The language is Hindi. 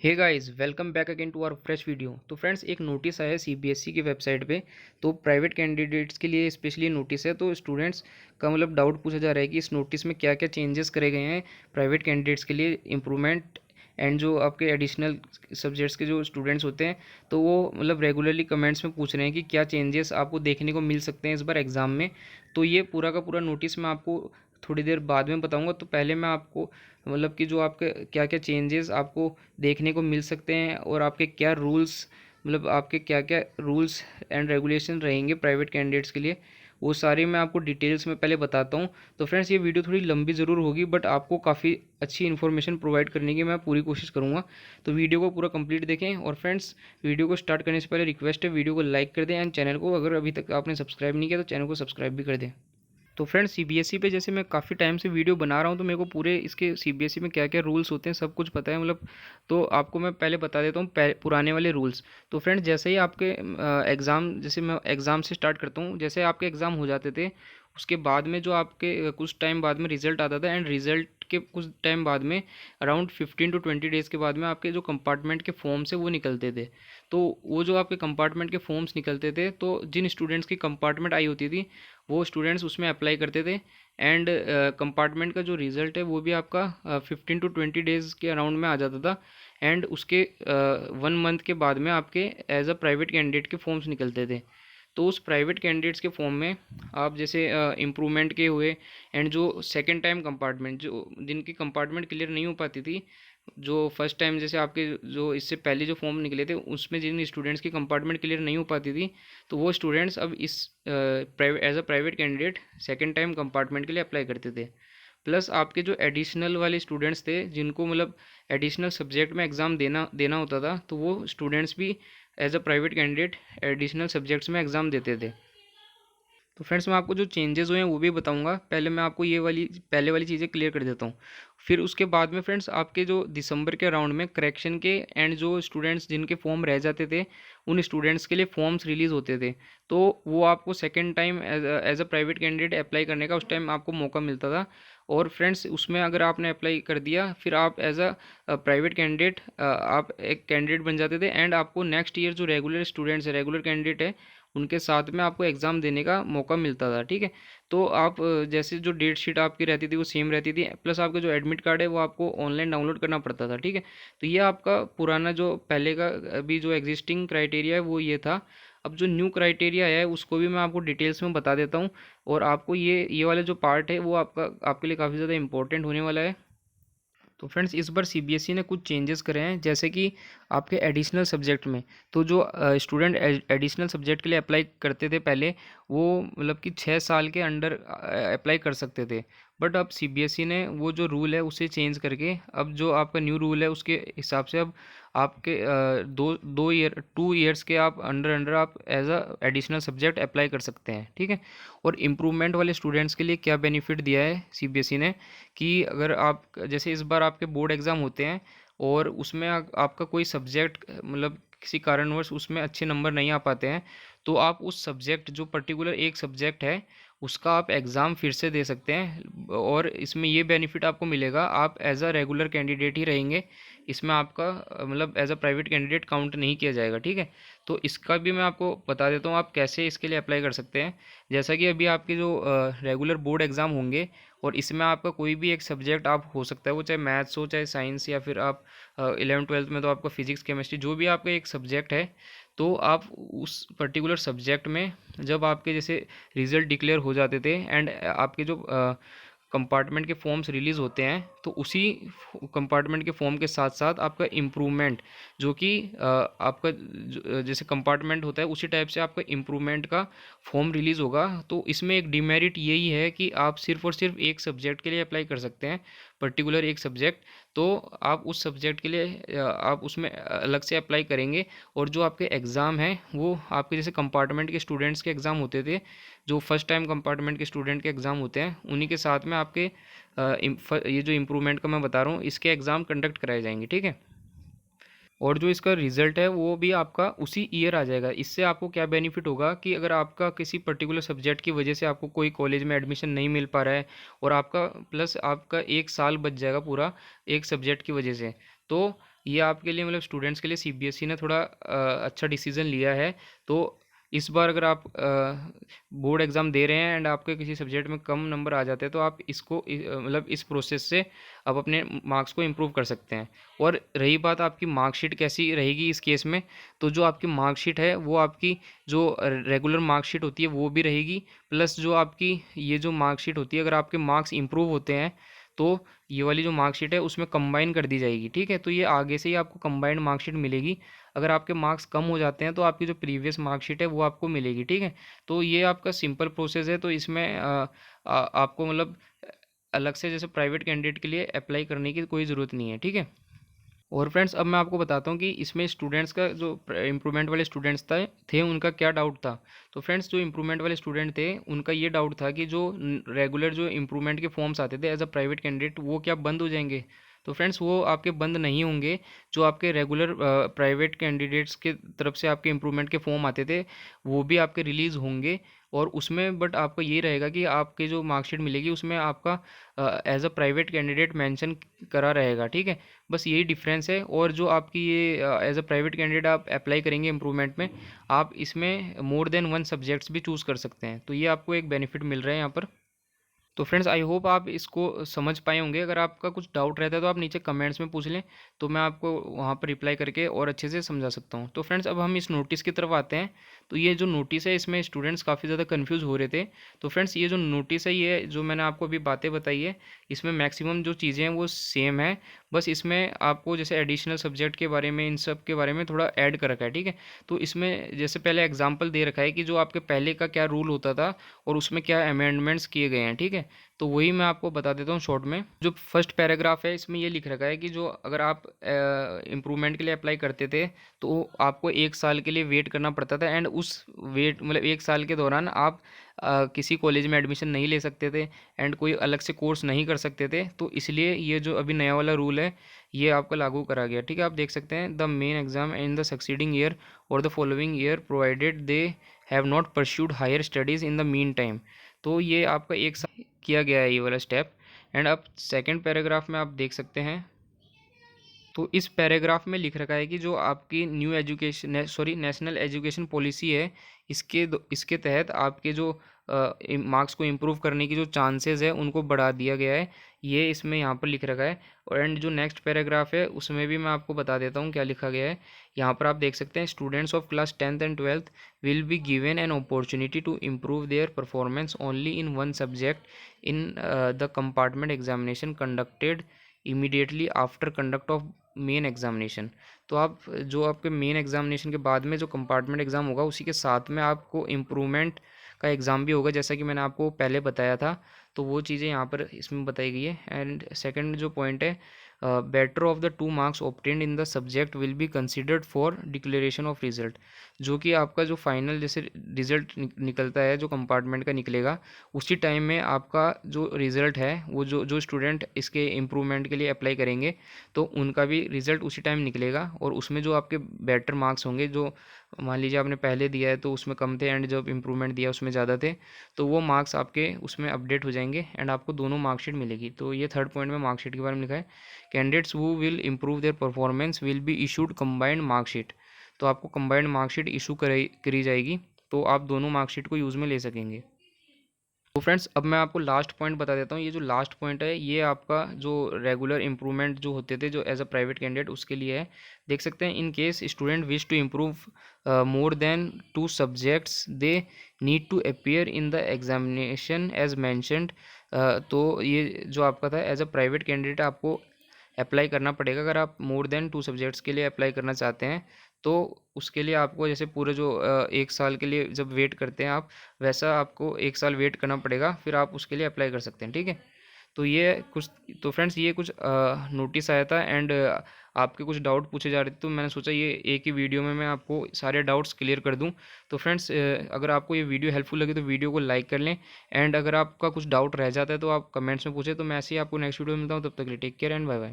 Hey guys welcome back again to our fresh video. तो फ्रेंड्स एक नोटिस आया है सीबीएसई की वेबसाइट पे। तो प्राइवेट कैंडिडेट्स के लिए स्पेशली नोटिस है। तो स्टूडेंट्स का मतलब डाउट पूछा जा रहा है कि इस नोटिस में क्या क्या चेंजेस करे गए हैं प्राइवेट कैंडिडेट्स के लिए इम्प्रूवमेंट एंड जो आपके एडिशनल सब्जेक्ट्स के जो स्टूडेंट्स होते हैं तो वो मतलब रेगुलरली कमेंट्स में पूछ रहे हैं कि क्या चेंजेस आपको देखने को मिल सकते हैं इस बार एग्ज़ाम में। तो ये पूरा का पूरा नोटिस मैं आपको थोड़ी देर बाद में बताऊंगा। तो पहले मैं आपको मतलब कि जो आपके क्या क्या चेंजेस आपको देखने को मिल सकते हैं और आपके क्या रूल्स मतलब आपके क्या क्या रूल्स एंड रेगुलेशन रहेंगे प्राइवेट कैंडिडेट्स के लिए, वो सारी मैं आपको डिटेल्स में पहले बताता हूँ। तो फ्रेंड्स ये वीडियो थोड़ी लंबी ज़रूर होगी बट आपको काफ़ी अच्छी इन्फॉर्मेशन प्रोवाइड करने की मैं पूरी कोशिश करूँगा। तो वीडियो को पूरा कंप्लीट देखें। और फ्रेंड्स वीडियो को स्टार्ट करने से पहले रिक्वेस्ट है, वीडियो को लाइक कर दें एंड चैनल को अगर अभी तक आपने सब्सक्राइब नहीं किया तो चैनल को सब्सक्राइब भी कर दें। तो फ्रेंड्स सीबीएसई पे जैसे मैं काफ़ी टाइम से वीडियो बना रहा हूँ तो मेरे को पूरे इसके सीबीएसई में क्या क्या रूल्स होते हैं सब कुछ पता है मतलब। तो आपको मैं पहले बता देता हूँ पुराने वाले रूल्स। तो फ्रेंड्स जैसे ही आपके एग्ज़ाम, जैसे मैं एग्ज़ाम से स्टार्ट करता हूँ, जैसे आपके एग्ज़ाम हो जाते थे उसके बाद में जो आपके कुछ टाइम बाद में रिज़ल्ट आता था एंड रिज़ल्ट के कुछ टाइम बाद में अराउंड 15 to 20 डेज़ के बाद में आपके जो कंपार्टमेंट के फॉर्म्स है वो निकलते थे। तो वो जो आपके कंपार्टमेंट के फॉर्म्स निकलते थे तो जिन स्टूडेंट्स की कंपार्टमेंट आई होती थी वो स्टूडेंट्स उसमें अप्लाई करते थे एंड कंपार्टमेंट का जो रिज़ल्ट है वो भी आपका 15 to 20 डेज़ के अराउंड में आ जाता था। एंड उसके 1 मंथ के बाद में आपके एज अ प्राइवेट कैंडिडेट के फॉर्म्स निकलते थे। तो उस प्राइवेट कैंडिडेट्स के फॉर्म में आप जैसे इम्प्रूवमेंट के हुए एंड जो सेकेंड टाइम कंपार्टमेंट जो जिनकी कंपार्टमेंट क्लियर नहीं हो पाती थी, जो फर्स्ट टाइम जैसे आपके जो इससे पहले जो फॉर्म निकले थे उसमें जिन स्टूडेंट्स की कंपार्टमेंट क्लियर नहीं हो पाती थी तो वो स्टूडेंट्स अब इस private as a private candidate second time compartment के लिए अप्लाई करते थे। प्लस आपके जो एडिशनल वाले स्टूडेंट्स थे जिनको मतलब एडिशनल सब्जेक्ट में एग्ज़ाम देना देना होता था तो वो स्टूडेंट्स भी as a private candidate additional subjects में एग्ज़ाम देते थे। तो फ्रेंड्स मैं आपको जो चेंजेस हुए हैं वो भी बताऊंगा। पहले मैं आपको ये वाली पहले वाली चीज़ें क्लियर कर देता हूँ। फिर उसके बाद में फ्रेंड्स आपके जो दिसंबर के राउंड में करेक्शन के एंड जो स्टूडेंट्स जिनके फॉर्म रह जाते थे उन स्टूडेंट्स के लिए फॉर्म्स रिलीज़ होते थे। तो वो आपको second time as a private candidate apply करने का उस टाइम आपको मौका मिलता था। और फ्रेंड्स उसमें अगर आपने अप्लाई कर दिया फिर आप एज अ प्राइवेट कैंडिडेट आप एक कैंडिडेट बन जाते थे एंड आपको नेक्स्ट ईयर जो रेगुलर स्टूडेंट्स है रेगुलर कैंडिडेट है उनके साथ में आपको एग्ज़ाम देने का मौका मिलता था। ठीक है। तो आप जैसे जो डेट शीट आपकी रहती थी वो सेम रहती थी, प्लस आपका जो एडमिट कार्ड है वो आपको ऑनलाइन डाउनलोड करना पड़ता था। ठीक है। तो ये आपका पुराना जो पहले का अभी जो एग्जिस्टिंग क्राइटेरिया है वो ये था। अब जो न्यू क्राइटेरिया है उसको भी मैं आपको डिटेल्स में बता देता हूँ। और आपको ये वाला जो पार्ट है वो आपके लिए काफ़ी ज़्यादा इंपॉर्टेंट होने वाला है। तो फ्रेंड्स इस बार सीबीएसई ने कुछ चेंजेस करे हैं जैसे कि आपके एडिशनल सब्जेक्ट में। तो जो स्टूडेंट एडिशनल सब्जेक्ट के लिए अप्लाई करते थे पहले वो मतलब कि 6 साल के अंडर अप्लाई कर सकते थे। बट अब सीबीएसई ने वो जो रूल है उसे चेंज करके अब जो आपका न्यू रूल है उसके हिसाब से अब आपके दो दो ईयर 2 ईयर्स के आप अंडर अंडर आप as a additional subject apply कर सकते हैं। ठीक है। और इम्प्रूवमेंट वाले स्टूडेंट्स के लिए क्या बेनिफिट दिया है सीबीएसई ने कि अगर आप जैसे इस बार आपके बोर्ड एग्ज़ाम होते हैं और उसमें आपका कोई सब्जेक्ट मतलब किसी कारणवश उसमें अच्छे नंबर नहीं आ पाते हैं तो आप उस सब्जेक्ट जो पर्टिकुलर एक सब्जेक्ट है उसका आप एग्ज़ाम फिर से दे सकते हैं। और इसमें ये बेनिफिट आपको मिलेगा, आप एज अ रेगुलर कैंडिडेट ही रहेंगे। इसमें आपका मतलब as a private candidate count नहीं किया जाएगा। ठीक है। तो इसका भी मैं आपको बता देता हूँ आप कैसे इसके लिए अप्लाई कर सकते हैं। जैसा कि अभी आपके जो रेगुलर बोर्ड एग्ज़ाम होंगे और इसमें आपका कोई भी एक सब्जेक्ट आप हो सकता है, वो चाहे मैथ्स हो चाहे साइंस या फिर आप 11th-12th में तो आपका फिजिक्स केमिस्ट्री जो भी आपका एक सब्जेक्ट है तो आप उस पर्टिकुलर सब्जेक्ट में जब आपके जैसे रिज़ल्ट डिक्लेयर हो जाते थे एंड आपके जो कंपार्टमेंट के फॉर्म्स रिलीज़ होते हैं तो उसी कंपार्टमेंट के फॉर्म के साथ साथ आपका इम्प्रूवमेंट जो कि आपका जैसे कंपार्टमेंट होता है उसी टाइप से आपका इम्प्रूवमेंट का फॉर्म रिलीज़ होगा। तो इसमें एक डिमेरिट यही है कि आप सिर्फ और सिर्फ एक सब्जेक्ट के लिए अप्लाई कर सकते हैं, पर्टिकुलर एक सब्जेक्ट। तो आप उस सब्जेक्ट के लिए आप उसमें अलग से अप्लाई करेंगे और जो आपके एग्ज़ाम हैं वो आपके जैसे कंपार्टमेंट के स्टूडेंट्स के एग्ज़ाम होते थे, जो फर्स्ट टाइम कंपार्टमेंट के स्टूडेंट के एग्ज़ाम होते हैं उन्हीं के साथ में आपके ये जो इम्प्रूवमेंट का मैं बता रहा हूँ इसके एग्ज़ाम कंडक्ट कराए जाएंगे। ठीक है। और जो इसका रिज़ल्ट है वो भी आपका उसी ईयर आ जाएगा। इससे आपको क्या बेनिफिट होगा कि अगर आपका किसी पर्टिकुलर सब्जेक्ट की वजह से आपको कोई कॉलेज में एडमिशन नहीं मिल पा रहा है और आपका प्लस आपका 1 साल बच जाएगा पूरा एक सब्जेक्ट की वजह से। तो ये आपके लिए मतलब स्टूडेंट्स के लिए सीबीएसई ने थोड़ा अच्छा डिसीजन लिया है। तो इस बार अगर आप बोर्ड एग्ज़ाम दे रहे हैं एंड आपके किसी सब्जेक्ट में कम नंबर आ जाते हैं, तो आप इसको मतलब इस प्रोसेस से आप अपने मार्क्स को इम्प्रूव कर सकते हैं। और रही बात आपकी मार्कशीट कैसी रहेगी इस केस में, तो जो आपकी मार्कशीट है वो आपकी जो रेगुलर मार्कशीट होती है वो भी रहेगी, प्लस जो आपकी ये जो मार्कशीट होती है, अगर आपके मार्क्स इंप्रूव होते हैं तो ये वाली जो मार्कशीट है उसमें कंबाइन कर दी जाएगी। ठीक है, तो ये आगे से ही आपको कंबाइंड मार्कशीट मिलेगी। अगर आपके मार्क्स कम हो जाते हैं तो आपकी जो प्रीवियस मार्कशीट है वो आपको मिलेगी। ठीक है, तो ये आपका सिंपल प्रोसेस है। तो इसमें आपको मतलब अलग से जैसे प्राइवेट कैंडिडेट के लिए अप्लाई करने की कोई ज़रूरत नहीं है। ठीक है, और फ्रेंड्स अब मैं आपको बताता हूँ कि इसमें स्टूडेंट्स का जो इम्प्रूवमेंट वाले स्टूडेंट्स थे उनका क्या डाउट था। तो फ्रेंड्स जो इम्प्रूवमेंट वाले स्टूडेंट थे उनका ये डाउट था कि जो रेगुलर जो इम्प्रूवमेंट के फॉर्म्स आते थे एज अ प्राइवेट कैंडिडेट वो क्या बंद हो जाएंगे। तो फ्रेंड्स वो आपके बंद नहीं होंगे। जो आपके रेगुलर प्राइवेट कैंडिडेट्स के तरफ से आपके इम्प्रूवमेंट के फॉर्म आते थे वो भी आपके रिलीज़ होंगे। और उसमें बट आपको ये रहेगा कि आपके जो मार्कशीट मिलेगी उसमें आपका as a private candidate mention करा रहेगा। ठीक है, बस यही डिफरेंस है। और जो आपकी ये एज अ प्राइवेट कैंडिडेट आप अप्लाई करेंगे इम्प्रूवमेंट में, आप इसमें मोर देन वन सब्जेक्ट्स भी चूज़ कर सकते हैं। तो ये आपको एक बेनिफिट मिल रहा है यहाँ पर। तो फ्रेंड्स आई होप आप इसको समझ पाए होंगे। अगर आपका कुछ डाउट रहता है तो आप नीचे कमेंट्स में पूछ लें, तो मैं आपको वहाँ पर रिप्लाई करके और अच्छे से समझा सकता हूँ। तो फ्रेंड्स अब हम इस नोटिस की तरफ आते हैं। तो ये जो नोटिस है इसमें स्टूडेंट्स काफ़ी ज़्यादा कन्फ्यूज़ हो रहे थे। तो फ्रेंड्स ये जो नोटिस है, ये जो मैंने आपको अभी बातें बताई है, इसमें मैक्सिमम जो चीज़ें हैं वो सेम है। बस इसमें आपको जैसे एडिशनल सब्जेक्ट के बारे में, इन सब के बारे में थोड़ा ऐड कर रखा है। ठीक है, तो इसमें जैसे पहले एग्जाम्पल दे रखा है कि जो आपके पहले का क्या रूल होता था और उसमें क्या अमेंडमेंट्स किए गए हैं। ठीक है, तो वही मैं आपको बता देता हूँ शॉर्ट में। जो फर्स्ट पैराग्राफ है इसमें ये लिख रखा है कि जो अगर आप इम्प्रूवमेंट के लिए अप्लाई करते थे तो आपको 1 साल के लिए वेट करना पड़ता था। एंड उस वेट मतलब 1 साल के दौरान आप किसी कॉलेज में एडमिशन नहीं ले सकते थे एंड कोई अलग से कोर्स नहीं कर सकते थे। तो इसलिए ये जो अभी नया वाला रूल है ये आपका लागू करा गया। ठीक है, आप देख सकते हैं the main exam in the succeeding year और the following year provided they have not pursued higher studies in the meantime. तो ये आपका 1 साल किया गया है ये वाला स्टेप। एंड अब सेकंड पैराग्राफ में आप देख सकते हैं, तो इस पैराग्राफ में लिख रखा है कि जो आपकी new education national education policy है, इसके तहत आपके जो मार्क्स को इम्प्रूव करने की जो चांसेस है उनको बढ़ा दिया गया है। ये इसमें यहाँ पर लिख रखा है। और एंड जो नेक्स्ट पैराग्राफ है उसमें भी मैं आपको बता देता हूँ क्या लिखा गया है। यहाँ पर आप देख सकते हैं students of class 10th and 12th will be given an opportunity to improve their performance only in one subject in the compartment examination conducted immediately after conduct of main examination. तो आप जो आपके मेन एग्जामिनेशन के बाद में जो कंपार्टमेंट एग्ज़ाम होगा उसी के साथ में आपको इम्प्रूवमेंट का एग्ज़ाम भी होगा, जैसा कि मैंने आपको पहले बताया था। तो वो चीज़ें यहाँ पर इसमें बताई गई है। एंड सेकंड जो पॉइंट है, better of the 2 marks obtained in the subject will be considered for declaration of result. जो कि आपका जो फाइनल जैसे रिजल्ट निकलता है जो कंपार्टमेंट का निकलेगा, उसी टाइम में आपका जो रिज़ल्ट है वो जो जो स्टूडेंट इसके इम्प्रूवमेंट के लिए अप्लाई करेंगे तो उनका भी रिज़ल्ट उसी टाइम निकलेगा। और उसमें जो आपके बेटर मार्क्स होंगे, जो मान लीजिए आपने पहले दिया है तो उसमें कम थे एंड जब इम्प्रूवमेंट दिया उसमें ज़्यादा थे, तो वो मार्क्स आपके उसमें अपडेट हो जाएंगे एंड आपको दोनों मार्कशीट मिलेगी। तो ये थर्ड पॉइंट में मार्कशीट के बारे में लिखा है। Candidates who will improve their performance will be issued combined marksheet. तो आपको कंबाइंड मार्कशीट इशू करी जाएगी, तो आप दोनों मार्कशीट को यूज़ में ले सकेंगे। तो फ्रेंड्स अब मैं आपको लास्ट पॉइंट बता देता हूँ। ये जो लास्ट पॉइंट है ये आपका जो रेगुलर इंप्रूवमेंट जो होते थे जो एज अ प्राइवेट कैंडिडेट उसके लिए है। देख सकते हैं in case student wish to improve more than 2 subjects they need to appear in the examination as mentioned. तो ये जो आपका था एज अ प्राइवेट कैंडिडेट आपको अप्लाई करना पड़ेगा। अगर आप मोर देन 2 सब्जेक्ट्स के लिए अप्लाई करना चाहते हैं तो उसके लिए आपको जैसे पूरे जो 1 साल के लिए जब वेट करते हैं आप, वैसा आपको 1 साल वेट करना पड़ेगा, फिर आप उसके लिए अप्लाई कर सकते हैं। ठीक है, तो ये कुछ, तो फ्रेंड्स ये कुछ नोटिस आया था एंड आपके कुछ डाउट पूछे जा रहे थे, तो मैंने सोचा ये एक ही वीडियो में मैं आपको सारे डाउट्स क्लियर कर दूं। तो फ्रेंड्स अगर आपको ये वीडियो हेल्पफुल लगे तो वीडियो को लाइक कर लें। एंड अगर आपका कुछ डाउट रह जाता है तो आप कमेंट्स में पूछें। तो मैं ऐसे ही आपको नेक्स्ट वीडियो में मिलता हूँ, तब तक के लिए take care and bye bye.